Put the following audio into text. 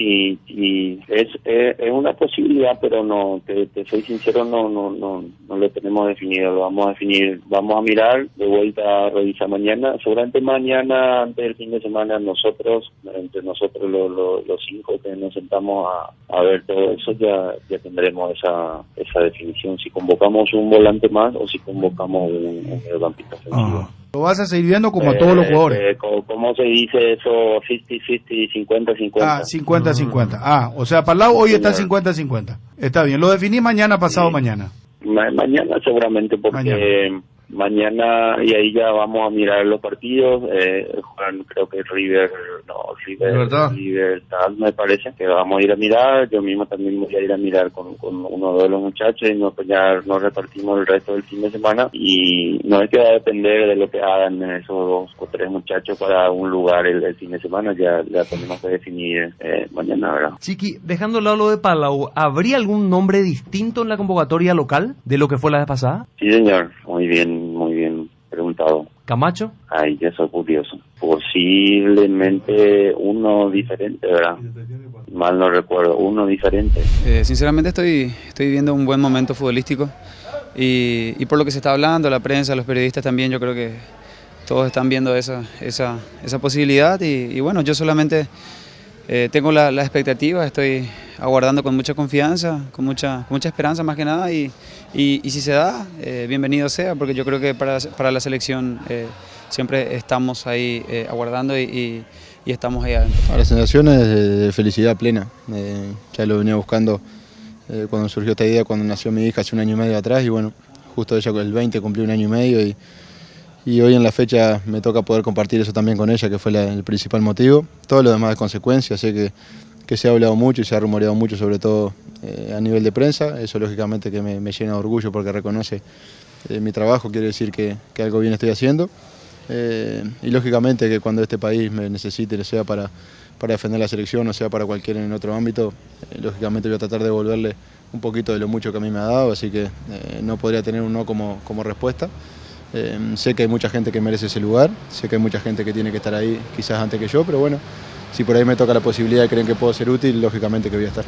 y es una posibilidad, pero no, te soy sincero, no lo tenemos definido, lo vamos a definir, vamos a mirar, de vuelta a revisar mañana, seguramente mañana, antes del fin de semana, entre nosotros los 5 que nos sentamos a ver todo eso, ya tendremos esa definición, si convocamos un volante más o si convocamos un mediocampista ofensivo. Lo vas a seguir viendo como a todos los jugadores. ¿Cómo se dice eso? 50-50, 50-50. 50-50. O sea, para el lado hoy está 50-50. Está bien, lo definí mañana, pasado mañana. Mañana seguramente, porque mañana y ahí ya vamos a mirar los partidos. Juan, creo que River tal, me parece que vamos a ir a mirar. Yo mismo también voy a ir a mirar con uno de los muchachos y nos repartimos el resto del fin de semana, y no es que va a depender de lo que hagan esos 2 o 3 muchachos para un lugar el fin de semana. Ya tenemos que definir mañana, ¿verdad? Chiqui, dejando al lado lo de Palau, ¿habría algún nombre distinto en la convocatoria local de lo que fue la vez pasada? Sí, señor, muy bien preguntado. ¿Camacho? Ay, eso es curioso. Posiblemente uno diferente, ¿verdad? Mal no recuerdo, uno diferente. Sinceramente estoy viviendo un buen momento futbolístico y por lo que se está hablando, la prensa, los periodistas también, yo creo que todos están viendo esa posibilidad y bueno, yo solamente tengo la expectativa, estoy aguardando con mucha confianza, con mucha esperanza más que nada y si se da, bienvenido sea, porque yo creo que para la selección siempre estamos ahí aguardando y estamos ahí adentro. La sensación es de felicidad plena, ya lo venía buscando cuando surgió esta idea, cuando nació mi hija hace 1 año y medio atrás, y bueno, justo ella con el 20 cumplió 1 año y medio y hoy en la fecha me toca poder compartir eso también con ella, que fue el principal motivo. Todo lo demás es consecuencia, sé que se ha hablado mucho y se ha rumoreado mucho, sobre todo a nivel de prensa. Eso lógicamente que me llena de orgullo porque reconoce mi trabajo, quiere decir que algo bien estoy haciendo. Y lógicamente que cuando este país me necesite, sea para defender la selección o sea para cualquier en otro ámbito, lógicamente voy a tratar de devolverle un poquito de lo mucho que a mí me ha dado, así que no podría tener un no como respuesta. Sé que hay mucha gente que merece ese lugar, sé que hay mucha gente que tiene que estar ahí quizás antes que yo, pero bueno, si por ahí me toca la posibilidad y creen que puedo ser útil, lógicamente que voy a estar.